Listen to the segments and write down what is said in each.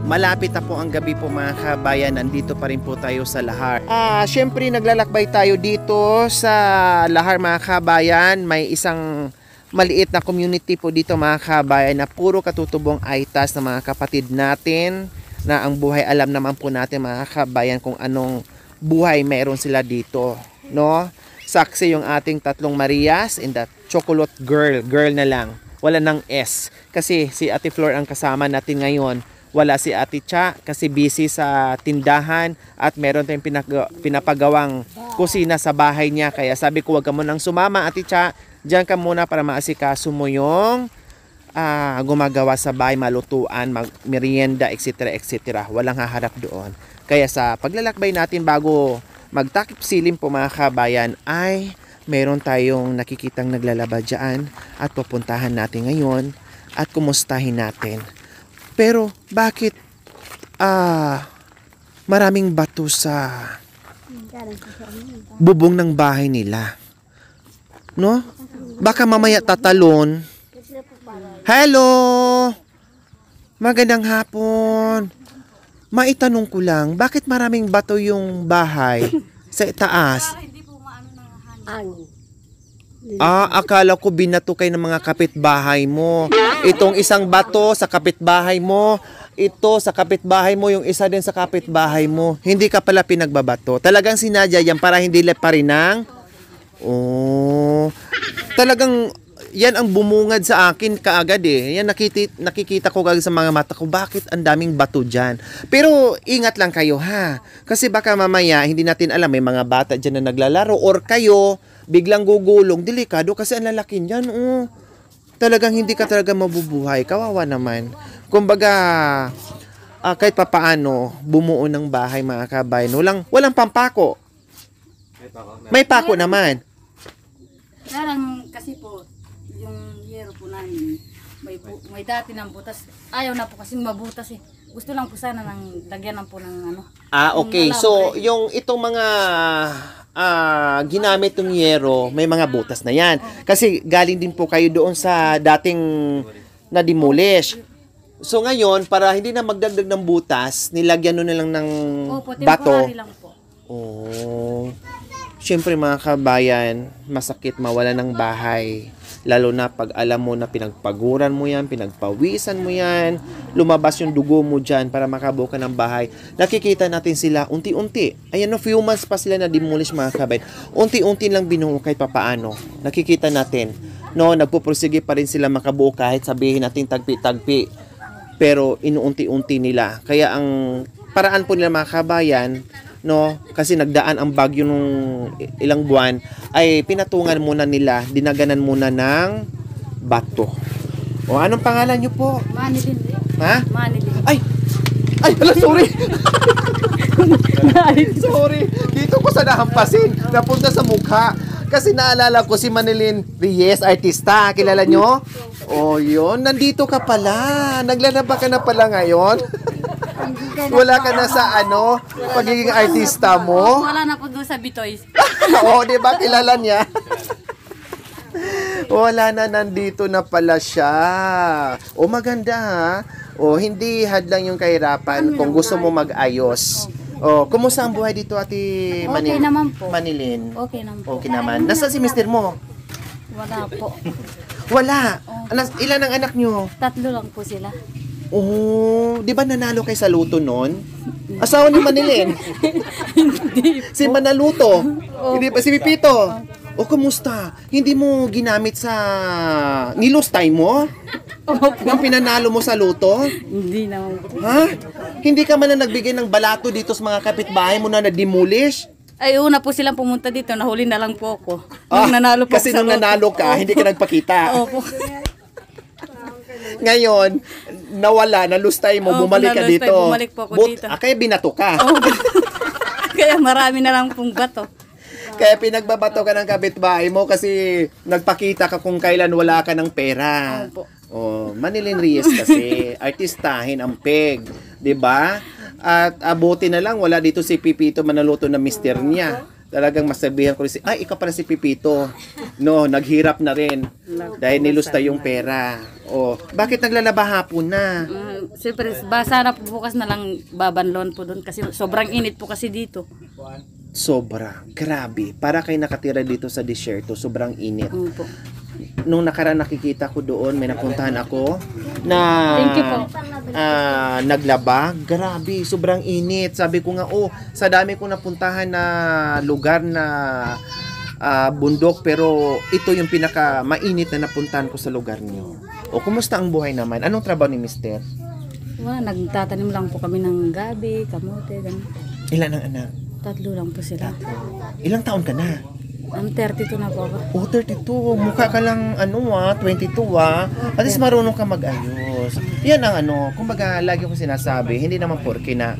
Malapit na po ang gabi po mga kabayan, nandito pa rin po tayo sa Lahar. Syempre naglalakbay tayo dito sa Lahar mga kabayan. May isang maliit na community po dito mga kabayan na puro katutubong aitas na mga kapatid natin na ang buhay alam naman po natin mga kabayan kung anong buhay meron sila dito, no? Saksi yung ating tatlong Marias and the chocolate girl na lang. Wala ng S kasi si Ate Flor ang kasama natin ngayon. Wala si Ate Cha kasi busy sa tindahan at meron tayong pinapagawang kusina sa bahay niya. Kaya sabi ko, wag ka munang sumama Ate Cha. Diyan ka muna para maasikaso mo yung gumagawa sa bahay, malutuan, merienda, etc. etc. Walang haharap doon. Kaya sa paglalakbay natin bago magtakip silim po mga kabayan ay meron tayong nakikitang naglalaba dyan at pupuntahan natin ngayon at kumustahin natin. Pero bakit maraming bato sa bubong ng bahay nila? No? Baka mamaya tatalon. Hello! Magandang hapon. Maitanong ko lang, bakit maraming bato yung bahay sa taas? Akala ko binato kayo ng mga kapitbahay mo. Itong isang bato sa kapitbahay mo, ito sa kapitbahay mo, yung isa din sa kapitbahay mo. Hindi ka pala pinagbabato. Talagang sinadya yan para hindi leparinang. Oh, talagang yan ang bumungad sa akin kaagad eh. Yan nakikita ko kagad sa mga mata ko, bakit ang daming bato dyan. Pero ingat lang kayo ha. Kasi baka mamaya hindi natin alam, may mga bata dyan na naglalaro or kayo biglang gugulong. Delikado kasi ang lalaki niyan. Oh. Talagang hindi ka talaga mabubuhay. Kawawa naman. Kumbaga, kahit papaano, bumuo ng bahay mga kabayan. Walang pampako. May pako naman. Parang kasi po, yung yero po namin, may dati ng butas. Ayaw na po kasi mabutas eh. Gusto lang po sana ng lagyan lang po ng ano. Okay. So, yung itong mga ginamit ng yero, may mga butas na yan. Kasi galing din po kayo doon sa dating na-demolish. So, ngayon, para hindi na magdagdag ng butas, nilagyan na lang ng bato. Lang po. Oh. Siyempre mga kabayan, masakit mawala ng bahay. Lalo na pag alam mo na pinagpaguran mo yan, pinagpawisan mo yan, lumabas yung dugo mo dyan para makabuo ka ng bahay. Nakikita natin sila unti-unti. Ayan no, few months pa sila na demolish mga kabayan. Unti-unti lang binuo kahit papaano. Nakikita natin. No, nagpupursige pa rin sila makabuo kahit sabihin natin tagpi-tagpi. Pero inuunti-unti nila. Kaya ang paraan po nila mga kabayan, no, kasi nagdaan ang bagyo nung ilang buwan, ay pinatungan muna nila, dinaganan muna ng bato. O anong pangalan nyo po? Manilin. Ha? Manilin. Ay, hala, sorry. Sorry. Dito ko sa nahampasin, napunta sa mukha. Kasi naalala ko si Manilin Reyes, artista. Kilala nyo? O yun, nandito ka pala. Naglalaba ka na pala ngayon. Wala ka na sa pagiging artista mo? Wala na po doon sa Bitoy. Oo, di ba? Kilala niya. Wala na, nandito na pala siya. O maganda ha. O hindi hadlang yung kahirapan kung gusto mo mag-ayos. O, kumusta ang buhay dito Ate Okay naman po. Manilin? Okay naman po. Okay naman. Nasaan si mister mo? Wala po. Wala. Ilan ang anak nyo? 3 lang po sila. Oh, di ba nanalo kay sa luto noon? Asawa ni Manilin. Hindi po. Si Manaluto. Hindi ba si Pipito? O kumusta? Hindi mo ginamit sa nilustay mo? Nang pinanalo mo sa luto? Hindi naman po. Ha? Hindi ka man na nagbigay ng balato dito sa mga kapitbahay mo na na-demolish? Ay, una po silang pumunta dito. Nahuli na lang po ako. Nung nanalo po kasi sa nung loto. nanalo ka, hindi ka nagpakita. Opo. Ngayon, nawala, nalustay mo, bumalik ka dito. Bumalik po ako dito. Kaya binato ka. Kaya marami na lang pong bato. Kaya pinagbabato ka ng kapitbahay mo kasi nagpakita ka kung kailan wala ka ng pera. Opo. Oh, Manilin Reyes kasi, artistahin ang peg, 'di ba? At abuti na lang wala dito si Pipito Manaluto na mister niya. Talagang masabihan ko rin ay, ikaw pala si Pipito. No, naghirap na rin. Dahil nilusta yung pera. O, bakit naglalaba hapon na? Siyempre, sana po bukas na lang babanlon po doon kasi sobrang init po kasi dito. Sobra. Grabe. Para kayo nakatira dito sa desierto, sobrang init. Po. Nung nakaraan nakikita ko doon, may napuntahan ako na Thank you po. Naglaba. Grabe, sobrang init. Sabi ko nga, sa dami kong napuntahan na lugar na bundok, pero ito yung pinaka mainit na napuntahan ko sa lugar niyo. O, kumusta ang buhay naman? Anong trabaho ni Mister? Wala, nagtatanim lang po kami ng gabi, kamote, ganun. Ilan ang anak? 3 lang po sila. Ilang taon ka na? Ang 32 na po ako. 32. Mukha ka lang, 22 At least marunong ka mag-ayos. Yan ang kumbaga, lagi ko sinasabi, hindi naman porke na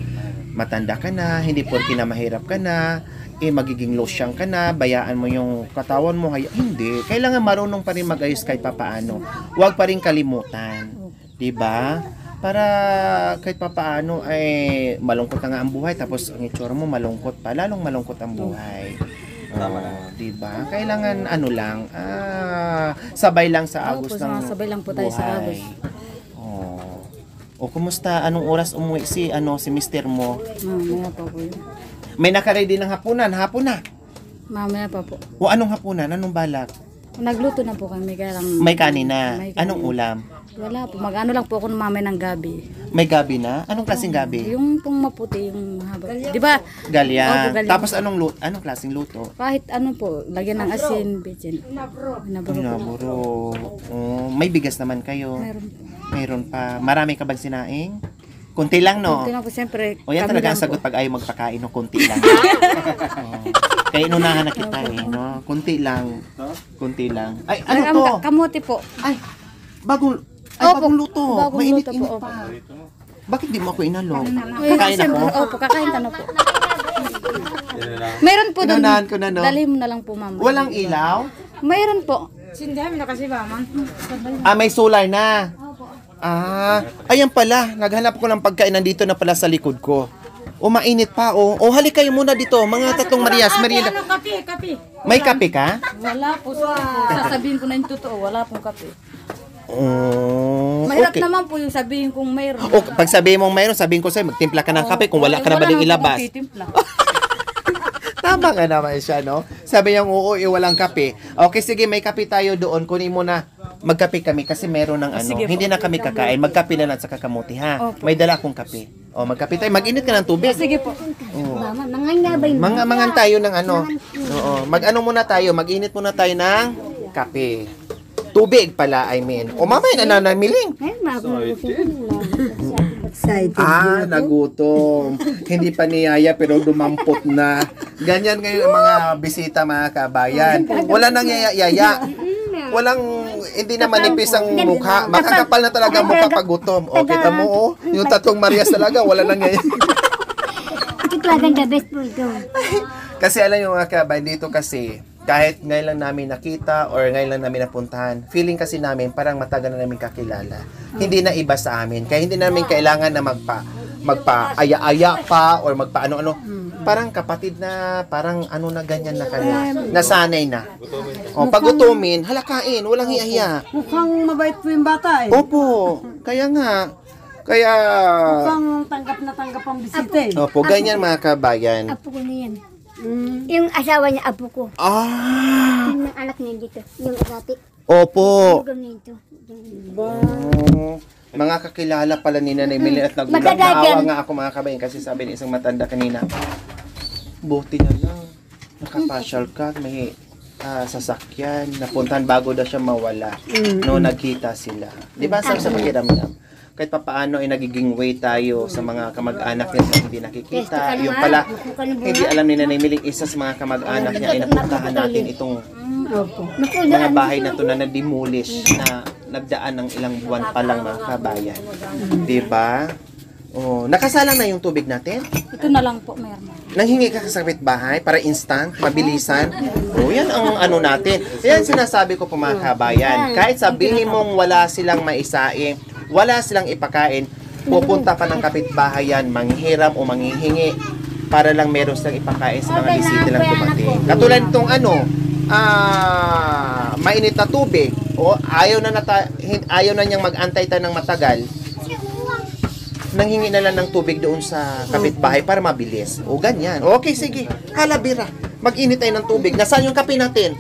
matanda ka na, hindi porke na mahirap ka na, magiging losyang ka na, bayaan mo yung katawan mo. Hindi. Kailangan marunong pa rin mag-ayos kahit papaano. Huwag pa rin kalimutan. Diba? Para kahit papaano ay malungkot na nga ang buhay, tapos ang itsura mo malungkot pa, lalong malungkot ang buhay. Diba? Kailangan lang, sabay lang sa agos ng sabay lang po tayo buhay. sa agos. O kumusta? Anong oras umuwi si mister mo? Mamaya pa po yun. May nakaready ng hapunan, hapon na. Mamaya pa po. O anong hapunan? Anong balak? Nagluto na po kami, kaya lang... May kanina. May kanin. Anong ulam? Wala po, mag-ano lang po ako mamaya ng gabi. May gabi na? Anong klaseng gabi? Yung pong maputi, yung mahaba. Di ba? Galya. Opo, galya. Tapos anong klaseng luto? Kahit ano po, lagyan ng asin, bitchin. Naburo po. Naburo. May bigas naman kayo. Meron po. Mayroon pa. Marami ka bang sinaing? Kunti lang, no? Kunti lang po, siyempre. O yan kami talaga ang lang sagot po. pag ayaw magpakain, no? Kunti lang. Kaya inunahan na kita, no? Kunti lang. Kunti lang. Ay, ano to? Kamote po. Bagong luto. Bagong Mainit-init luto po, pa. Bakit di mo ako inalok? Ay, Kakain ako? Opo, kakain ka na po. Meron po doon. Inunahan ko na, no? Dalhin mo na lang po, mama. Walang ilaw? Meron po. Sindihan mo na kasi ba, man? May solar na. Ayan pala. Naghanap ko ng pagkain nandito na pala sa likod ko. Mainit pa, halik kayo muna dito. Mga tatlong Marias. Marina. Kape. May kape ka? Wala po. Sasabihin ko na yung totoo, wala pong kape. Mahirap Okay. naman po yung sabihin kong mayroon. Pag sabihin mong mayroon, sabihin ko sa'yo, magtimpla ka ng kape kung wala ka na ba ilabas. Tama nga naman siya, no? Sabi niya, walang kape. Okay, sige, may kape tayo doon. Kunin mo na. Magkape kami kasi meron ng Sige po. Hindi na kami kakain. Magkape na lang sa kakamuti, ha? Opo. May dala akong kape. Magkape tayo. Mag-init ka ng tubig. Sige po. Mama, nangangabay mo. Mangan tayo ng Oo. Mag-ano muna tayo. Mag-init muna tayo ng kape. Tubig pala, I mean. Mamaya na nanamiling. Ay, excited. Nagutom. Hindi pa niyaya pero dumampot na. Ganyan ngayon ang mga bisita, mga kabayan. Wala nang yaya. Hindi na manipis ang mukha. Makakapal na talaga ang mukha pag gutom. Kita mo, yung tatlong Marias talaga, wala nang yaya. Ito talagang the best po ito. Kasi alam yung mga kabayan, dito kasi, kahit ngayon lang namin nakita or ngayon lang namin napuntahan, feeling kasi namin parang matagal na namin kakilala. Hindi na iba sa amin. Kaya hindi namin kailangan na magpa-aya-aya pa or magpa-ano-ano. Parang kapatid na, parang na ganyan na kami. Nasanay na. Pag gutumin, halakain, walang hiya. Mukhang mabait po yung bata eh. Opo, kaya nga. Kaya, Mukhang tanggap na tanggap ang bisita eh. opo, ganyan mga kabayan. Apo ko na yan. Yung asawa niya, apo ko. Yung anak niya dito. Yung rati. Opo. Yung ganito. Mga kakilala pala ni Nanay Millie at nagulat. Magdadagyan. Naawa nga ako mga kabayan kasi sabi ni isang matanda kanina, buti na lang, nakapasyal ka, may sasakyan, napuntahan bago daw siya mawala. No, nagkita sila. Di ba sabi sa pakiramdam? Kahit papaano ay nagiging way tayo sa mga kamag-anak niya na hindi nakikita. Yung pala, hindi alam ni Nanay Millie, isa sa mga kamag-anak niya ay napuntahan natin itong mga bahay na to na na-demolish na nagdaan ng ilang buwan pa lang mga kabayan. Diba? Nakasalang na yung tubig natin? Ito na lang po, meron. Nanghingi ka sa kapitbahay para instant, mabilisan. Yan ang natin. Yan sinasabi ko po mga kabayan. Kahit sabihin mong wala silang maisaing, wala silang ipakain, pupunta pa ng kapitbahay yan, manghihiram o manghihingi. para lang meron silang ipakain sa mga bisita lang dumating. Katulad nitong mainit na tubig. O ayaw na niyang mag-antay tayo ng matagal. Nanghingi na lang ng tubig doon sa kapitbahay para mabilis. O ganyan. Okay, sige. Halabira. Mag-init tayo ng tubig. Nasaan yung kape natin?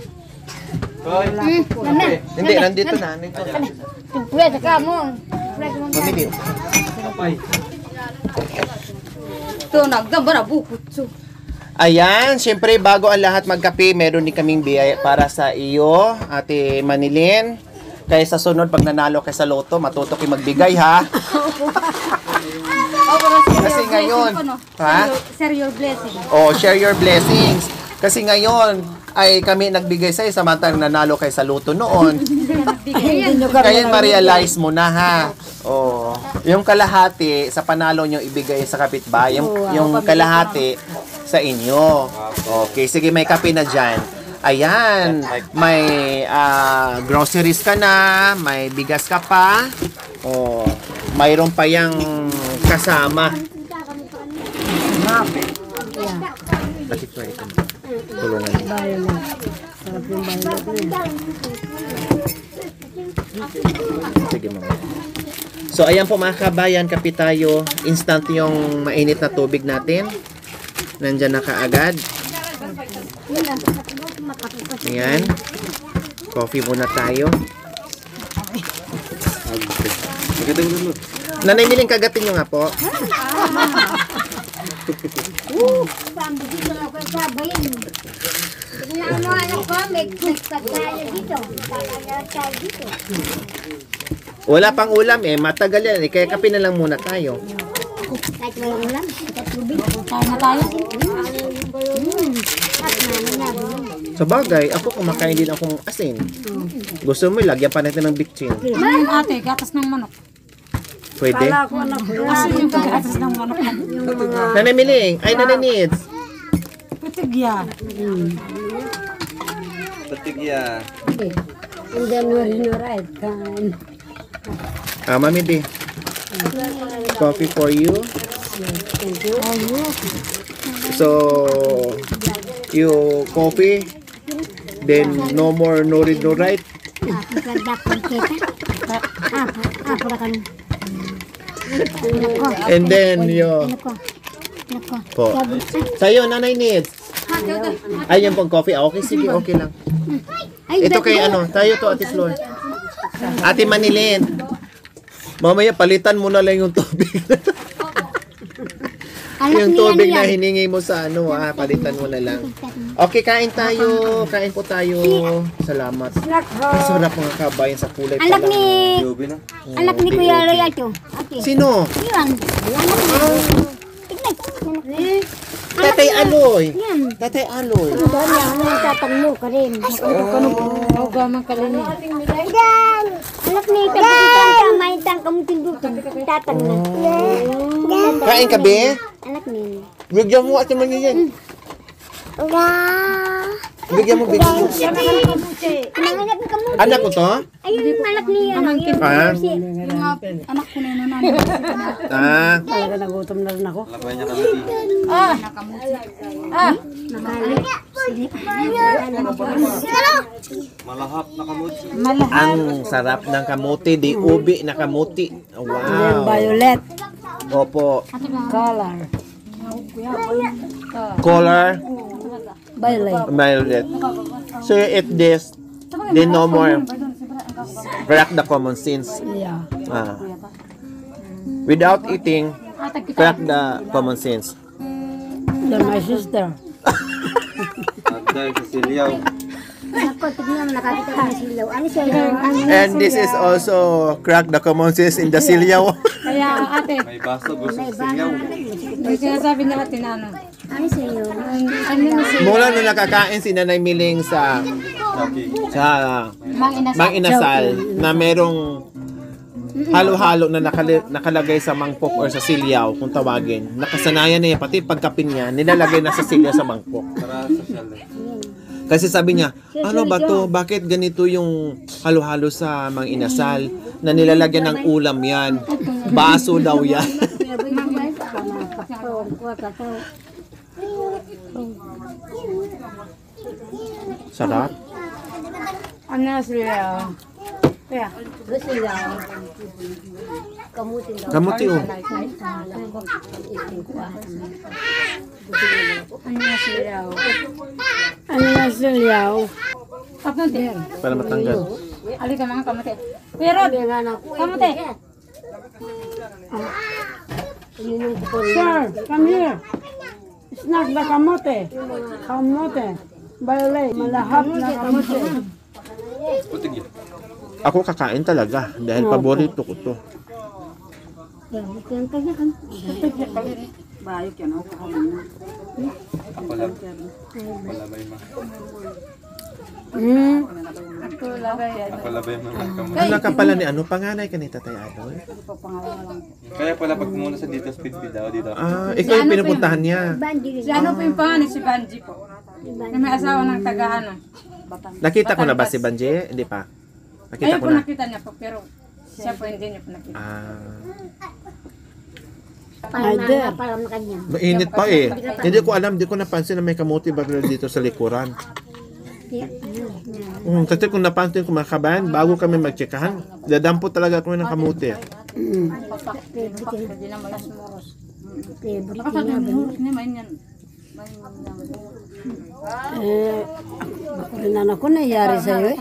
Hindi, nandito na. Pwede ka mo. Pamili. Ito, nagdambara bukot. Ayan, syempre bago ang lahat magkape, meron din kaming biyaya para sa iyo, Ate Manilin. Kaya sa sunod, pag nanalo ka sa loto, matuto kayo magbigay, ha? Kasi ngayon, ha? Share your blessing. Oh, share your blessings. Kasi ngayon, ay kami nagbigay sa'yo, samantalang nanalo kayo sa loto noon. Kaya ma-realize mo na, ha? Oh, yung kalahati, sa panalo nyo ibigay sa kapitbahay. Yung kalahati, sa inyo. Okay, sige, may kape na dyan. Ayan, may groceries ka na, may bigas ka pa. Oh, mayroon pa yang kasama. Bakit pa ito? Tulungan. Sige, mama. So, ayan po mga kabayan, kape tayo. Instant yung mainit na tubig natin. Nandyan na kaagad. Ayan. Coffee muna tayo. Nanay Miling, kagatin nyo nga po. Wala pang ulam eh. Matagal yan eh. Kaya kape na lang muna tayo. Kahit walang ulam, kahit tubig. Tayo na tayo. Sa bagay, ako kumakain din akong asin. Gusto mo, lagyan pa natin ng bitchin. Ate, gatas ng manok. Pwede? Kasi yung gatas ng manok. Nanay Miling, ay Nanay Needs. Patigya. And then no right kan. Mami di. Coffee for you. So, you coffee, then no more no read no write. And then you po. Sa'yo, Nanay Needs. Ayun pong coffee. Okay, sige, okay lang. Ito kay ano, tayo to, Ate Flor. Ate Manilin. Mamaya, palitan mo na lang yung tubig. Yung tubig na hiningi mo sa ano, palitan mo na lang. Okay, kain tayo. Kain po tayo. Salamat. Ang sarap mga kabayan sa kulay pa Anak lang. anak ni Kuya Royal to. Okay. Sino? Yan. Tatay Aloy. Yan. Tatay Aloy. Doon yan, ang tatang mo ka rin. Gamang kalini. Yan. Anak ni Tatang, may tang kamutindutong. Tatang na. Kain ka, be? Anak ni. Bigyan mo at naman yan. Bigyan mo, bigyan mo. Pinanganak na kamuti. Anak ko to? Ayun, anak ni ano. Ah. Anak ko na yun na. Talaga nagutom na rin ako. Ang sarap ng kamuti, di ubi na kamuti. Wow. Violet Opo. color. Color, Violet. violet. So you eat this, then no more. Crack the common sense. Yeah. Without eating, crack the common sense. They're my sister. Anak ko, tignan mo, nakakita ka ng silaw. Ano siya yun? And this is also crack the common sense in the silyaw. Kaya ate, May bago. may sinasabi na ate na ano. Ano siya yun? Mula nung nakakain si Nanay Miling sa Mang Inasal na merong halo-halo na nakalagay sa mangkok or sa silyaw kung tawagin. Nakasanayan niya pati pagkapin niya nilalagay na sa silyaw sa mangkok. Kasi sabi niya, ano ba to? Bakit ganito yung halo-halo sa Mang Inasal na nilalagyan ng ulam yan? Baso daw yan. Sarap. Ano sila? Kaya, Kamuti oh. ano na sila? Kamuti. Para matanggal. Alika mga kamuti. Pero, kamuti. Sir, come here. Snack the kamote. Kamote. Violet, malahap na kamote. Ako kakain talaga dahil paborito ko to. Bayok yan ako kakain na. Ako lagay yan. Anak ka pala ni ano, panganay ka ni Tatay Adoy? Kaya pala pag muna sa dito, speed daw dito. Ah, ikaw yung pinupuntahan niya. Si ano po yung pangalan? Si Banji po. Na may asawa ng taga-ano. Nakita ko na ba si Banji? Hindi pa. Nakita Ayun ko po na. nakita niya po, pero siya po hindi niya po nakita. Ah, Parang na kanya. mainit pa eh. Hindi ko alam, hindi ko napansin na may kamuti ba dito sa likuran. Kasi kung napansin ko mga kabayan, bago kami magtsikahan, dadampo talaga kami ng kamuti. Hindi na malas moros. Baka sabi mo, moros niya, main yan. Ako rin anak ko nangyari sa'yo eh.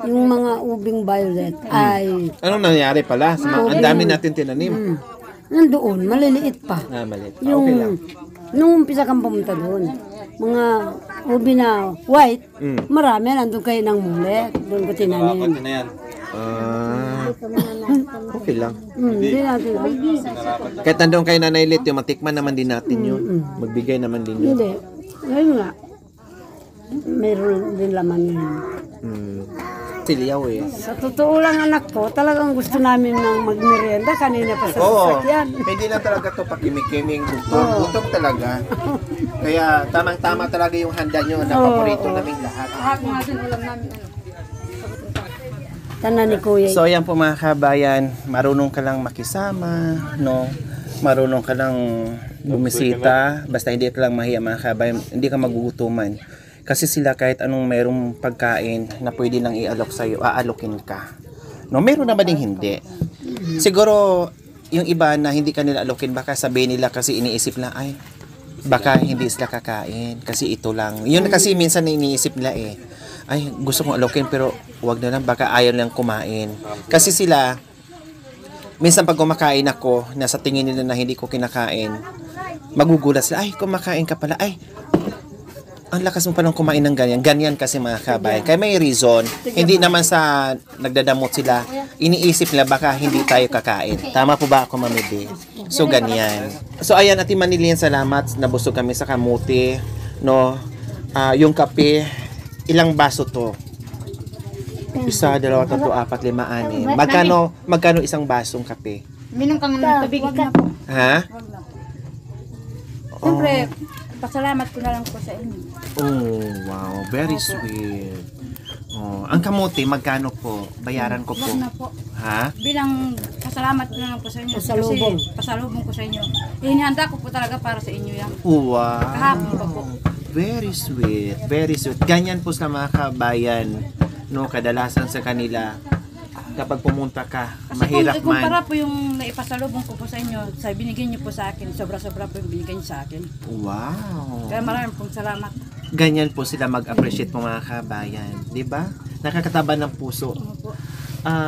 Yung mga ubing violet ay Anong nangyari pala? Ang dami natin tinanim. nandoon, maliliit pa. Ah, maliit. Yung, Okay lang. nung umpisa kang pumunta doon, mga ubi na white, marami nandun kayo ng muli. Doon ko tinanim. Na yan. Ah, okay lang. Hindi natin. Kahit nandun kay Nanay Lit, yung matikman naman din natin yun. Magbigay naman din yun. Hindi. Ngayon nga, meron din laman yun. Siliyaw eh. Sa totoo lang anak ko, talagang gusto namin ng magmerienda kanina pa sa Oo, sasakyan. hindi lang talaga to pakimik-kiming gutom talaga. Kaya tamang-tama talaga yung handa nyo na paborito naming lahat. Kahapon nga din ulam namin ano. Tanan ni Kuya. So ayan po mga kabayan, marunong ka lang makisama, no? Marunong ka lang bumisita, basta hindi ka lang mahiya mga kabayan, hindi ka magugutuman. Kasi sila kahit anong mayroong pagkain na pwede nang i-alok sa'yo, aalokin ka. No, meron naman ding hindi. Siguro, yung iba na hindi ka nila alokin, baka sabihin nila kasi iniisip na, ay, baka hindi sila kakain, kasi ito lang. Yun kasi minsan na iniisip nila eh, ay, gusto kong alokin pero wag na lang, baka ayaw lang kumain. Kasi sila, minsan pag kumakain ako, nasa tingin nila na hindi ko kinakain, magugulat sila, ay, kumakain ka pala, ay, ang lakas mo palang kumain ng ganyan. Ganyan kasi mga kabayan. Kaya may reason. Hindi naman sa nagdadamot sila. Iniisip nila baka hindi tayo kakain. Tama po ba ako, Mami B? So, ganyan. So, ayan, Ate Manilian, salamat. Nabusog kami sa kamuti. No? Yung kape, ilang baso to? Isa, dalawa, tatlo, apat, lima, anim. Magkano isang basong kape? Minum kang tubig na po. Ha? Siyempre, pasalamat ko na lang po sa inyo. Oh, wow. Very sweet. Oh, ang kamote, magkano po? Bayaran ko po. Huwag na po. Ha? Bilang pasalamat ko na lang po sa inyo. Pasalubong. Kasi pasalubong ko sa inyo. Inihanda ko po talaga para sa inyo yan. Wow. Kahapon pa po. Very sweet. Very sweet. Ganyan po sa mga kabayan. No, kadalasan sa kanila. Kapag pumunta ka, Kasi mahirap kung kumpara man. po yung naipasalubong ko po sa inyo, sa binigyan niyo po sa akin, sobra-sobra po yung binigyan niyo sa akin. Wow. Kaya maraming pong salamat. Ganyan po sila mag-appreciate po mga kabayan. 'Di ba? Nakakataba ng puso.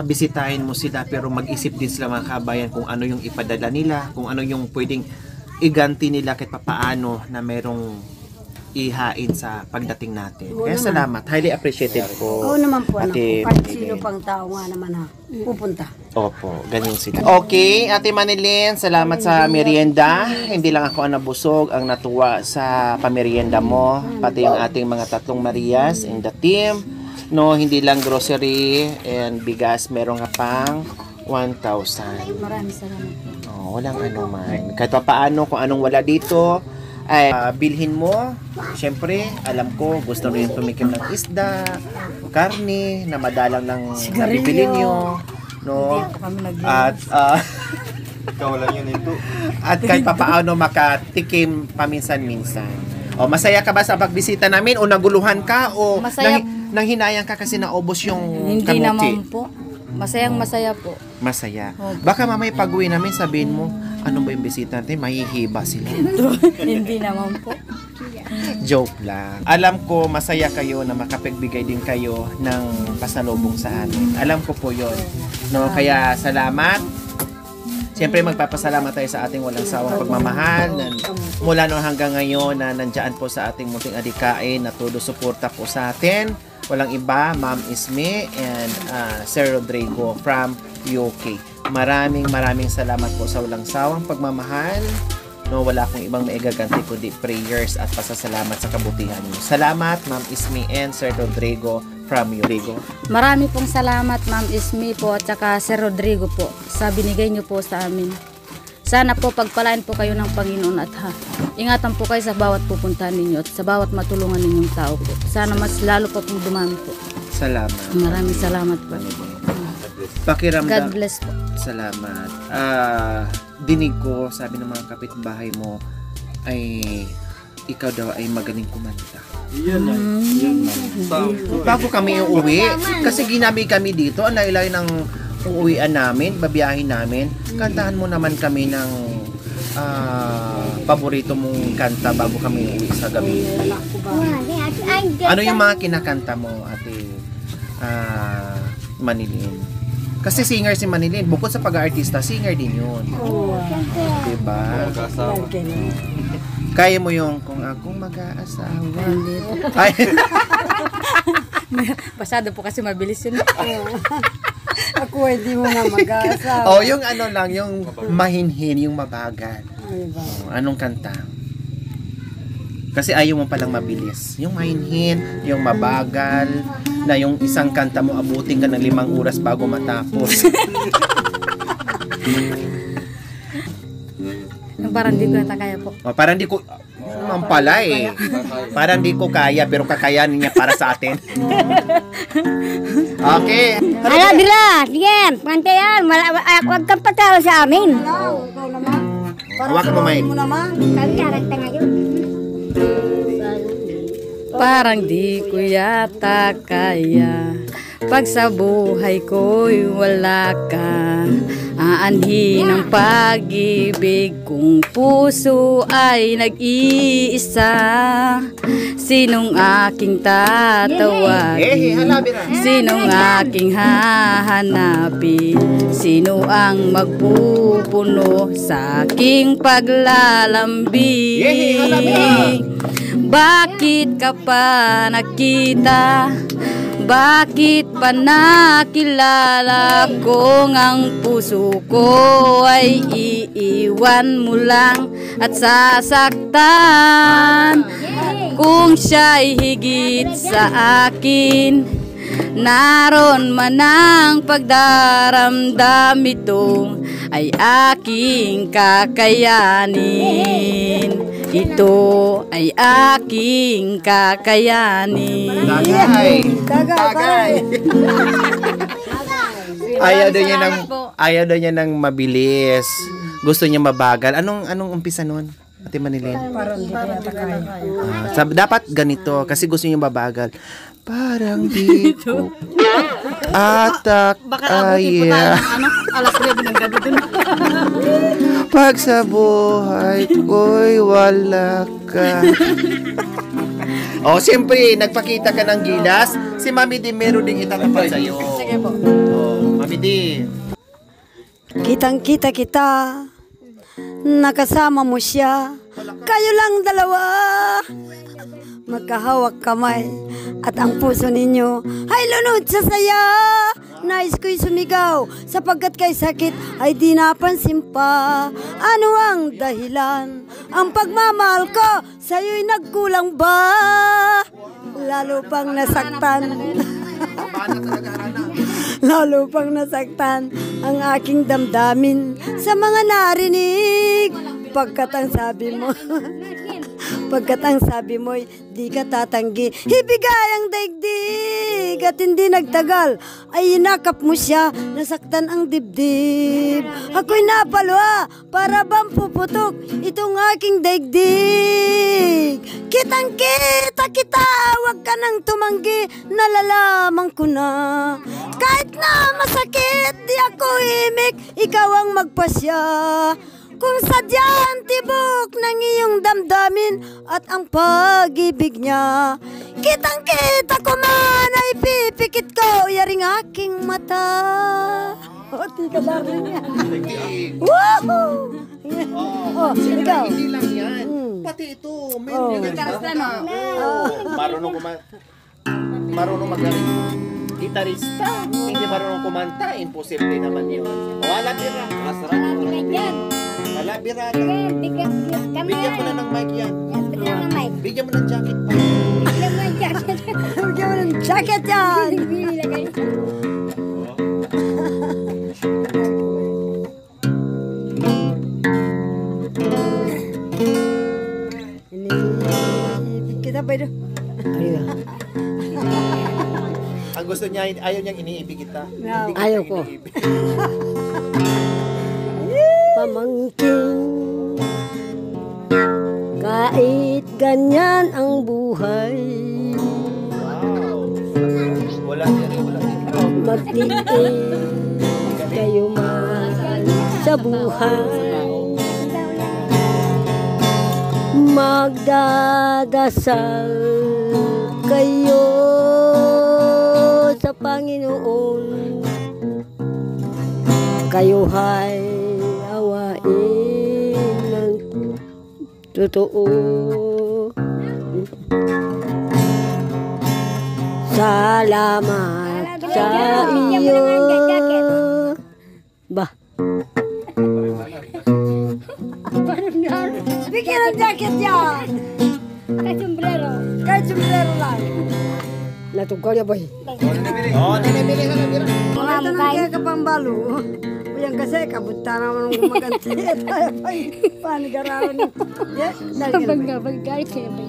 Bisitahin mo sila pero mag-isip din sila mga kabayan kung ano yung ipadala nila, kung ano yung pwedeng iganti nila kahit papaano na merong ihain sa pagdating natin. Kaya salamat. Highly appreciated po. Oo naman po anak ko. Ate Kahit Manilin. sino pang tao nga naman ha, pupunta. Opo, ganyan sila. Okay, Ate Manilin, salamat sa merienda. Hindi lang ako ang nabusog, ang natuwa sa pamerienda mo, pati yung ating mga tatlong Marias in the team. No, hindi lang grocery and bigas, meron ka pang 1,000. Maraming salamat po. Oh, walang ano man. Kahit pa paano, kung anong wala dito, ay bilhin mo. Siyempre, alam ko, gusto rin tumikim ng isda, karne, na madalang ng nabibili nyo. No? Hindi po kami At, Ikaw lang yun ito. at kahit pa paano makatikim paminsan-minsan. O, masaya ka ba sa pagbisita namin o naguluhan ka o Masaya. nanghinayang ka kasi naubos yung Hindi kamote? naman po. Masayang masaya po. Masaya. Opo. Baka mamaya pag-uwi namin sabihin mo, ano ba yung bisita natin? Mahihiba sila. Hindi naman po. Joke lang. Alam ko masaya kayo na makapagbigay din kayo ng pasalubong sa amin. Alam ko po yon. No, kaya salamat. Siyempre magpapasalamat tayo sa ating walang sawang pagmamahal na mula noon hanggang ngayon na nandyan po sa ating munting adikain na todo suporta po sa atin. Walang iba, Ma'am Isme and Sir Rodrigo from UK. Maraming salamat po sa walang sawang pagmamahal. No, wala akong ibang maigaganti kundi prayers at pasasalamat sa kabutihan niyo. Salamat, Ma'am Isme and Sir Rodrigo from UK. Marami pong salamat Ma'am Ismi po at saka Sir Rodrigo po sa binigay niyo po sa amin. Sana po pagpalain po kayo ng Panginoon at ingatan po kayo sa bawat pupuntahan ninyo at sa bawat matulungan ninyong tao po. Sana mas lalo pa pong dumami po. Salamat. Maraming salamat po. Pakiramdam. God bless po. Salamat. Dinig ko, sabi ng mga kapitbahay mo, ay ikaw daw ay magaling kumanta. Bago kami uuwi, kasi ginabi kami dito, ang laylay ng uuwian namin, babiyahin namin, kantahan mo naman kami ng paborito mong kanta bago kami uuwi sa gabi. Ano yung mga kinakanta mo, Ate Manilin? Kasi singer si Manilin, bukod sa pag-aartista, singer din yun. Diba? Kaya mo yung kung akong mag-aasawa. Ay. Masyado po kasi mabilis yun. Ako hindi mo na mag-aasawa. Oh, yung ano lang, yung mahinhin, yung mabagal. Oh, anong kanta? Kasi ayaw mo palang mabilis. Yung mahinhin, yung mabagal, na yung isang kanta mo abutin ka ng 5 oras bago matapos. Parang di ko yata kaya po. Oh, parang di ko, naman pala eh. Parang di ko kaya, pero kakayanin niya para sa atin. Okay. Ala, Bila, sige, pantayan, huwag kang patalo sa amin. Hawakan mo, Mike. Kami karagta ngayon. Parang di ko yata kaya pag sa buhay ko'y wala ka. Aanhin ng pag-ibig kung puso ay nag-iisa. Sinong aking tatawagin? Sinong aking hahanapin? Sino ang magpupuno sa aking paglalambing? Bakit ka pa nakita? Bakit pa nakilala kung ang puso ko ay iiwan mo lang at sasaktan? Kung siya'y higit sa akin, naroon man ang pagdaramdam, ito ay aking kakayanin. Ito ay aking kakayanin. Tagay. Ayaw daw niya ng mabilis. Gusto niya mabagal. Anong umpisa nun, Ate Manilin? Parang hindi ko yata kaya. Dapat ganito kasi gusto niya mabagal. Parang di ko atak kaya. Alas 9 ng gabi dun. Pag sa buhay ko'y wala ka. Oh, siyempre, nagpakita ka ng gilas. Si Mami Di meron ding itatapat sa'yo. Sige po. Oh, Mami Di. Kitang-kita kita, nakasama mo siya, kayo lang dalawa. Magkahawak kamay at ang puso ninyo ay lunod sa saya. Nais ko'y sumigaw sapagkat kay sakit ay di napansin pa. Ano ang dahilan? Ang pagmamahal ko sa'yo'y nagkulang ba? Lalo pang nasaktan. Lalo pang nasaktan ang aking damdamin sa mga narinig. Pagkat ang sabi mo Pagkat ang sabi mo'y di ka tatanggi. Ibigay ang daigdig at hindi nagtagal ay inakap mo siya, nasaktan ang dibdib. Ako'y napalwa para bang puputok itong aking daigdig. Kitang kita kita, wag ka nang tumanggi, nalalaman ko na. Kahit na masakit, di ako imik, ikaw ang magpasya. Kung sadyang tibok ng iyong damdamin at ang pag-ibig niya, kitang kita ko man ay pipikit ko, yaring aking mata. O, tika darling yan. Woohoo! Ikaw. Hindi lang yan. Pati ito. Marunong magaling. Gitarista. Hindi marunong kumanta. Imposible naman yun. Wala bira. Masarap. Wala bira. Bigyan mo na ng mic yan. Bigyan mo ng jacket pa. Bigyan mo ng jacket yan. Kita ba ito? Ang gusto niya, ayaw niyang iniibig kita. Ayaw ko. Pamangkin, kahit ganyan ang buhay, Wala niya rin, wala niya rin. magtiis kayo man sa buhay. Magdadasal kayo sa Panginoon, kayo ay awain ng totoo. Salamat sa iyo. Ba? Bigyan ng jacket yan. Kahit sombrero. Kahit sombrero lang. Natugkol ya boy. Oh, nilibili ka na bira. Wala ito nang kaya ka pang balo. Uyang kasi kabunta naman ng gumaganti. Tayo pa'y panigarawan. Bagay kayo ba?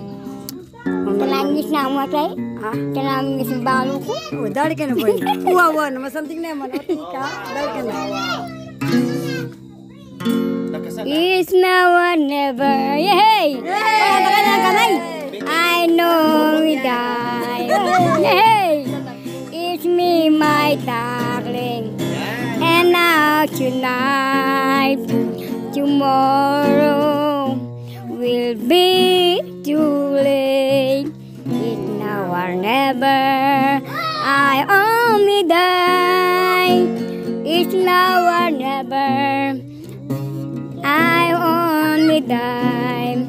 Talangis na mo tayo. Ha? Talangis ang balo ko. Oh, dali ka na boy. Uwawa na masamting naman. O tika, dali ka na. It's now or never. Yay! I know we die. Yay! It's me, my darling. And now tonight, tomorrow will be too late. It's now or never. I only die. It's now or never. I only die.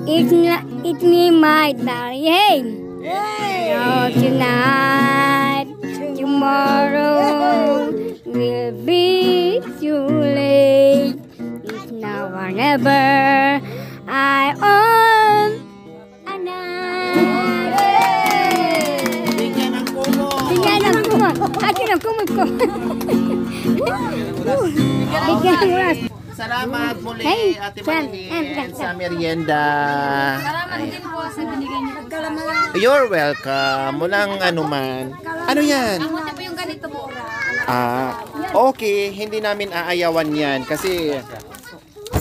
It's me, my darling. No, tonight, tomorrow will be too late. It's now or never. I own a night. Bigyan ng kumo. Bigyan ng kumo. Akin ang kumo ko. Bigyan ng kumo. Salamat muli, Hey, Ate Sam, Marilyn, sa merienda. Salamat din po sa binigay niyo. You're welcome. Walang anuman. Ano yan? Buti po yung ganito po. Okay. Hindi namin aayawan yan. Kasi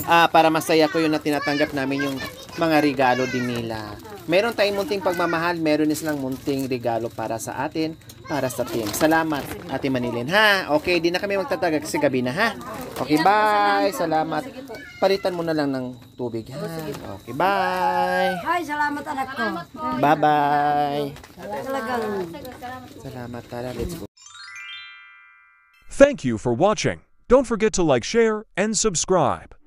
para masaya ko yun na tinatanggap namin yung mga regalo din nila. Meron tayong munting pagmamahal. Meron silang munting regalo para sa atin, para sa team. Salamat, Ate Manilin, ha? Okay, di na kami magtatagal kasi gabi na, ha? Okay, bye. Salamat. Palitan mo na lang ng tubig, ha? Okay, bye. Ay, salamat anak ko. Bye-bye. Talagang. Salamat, tara. Let's go. Thank you for watching. Don't forget to like, share, and subscribe.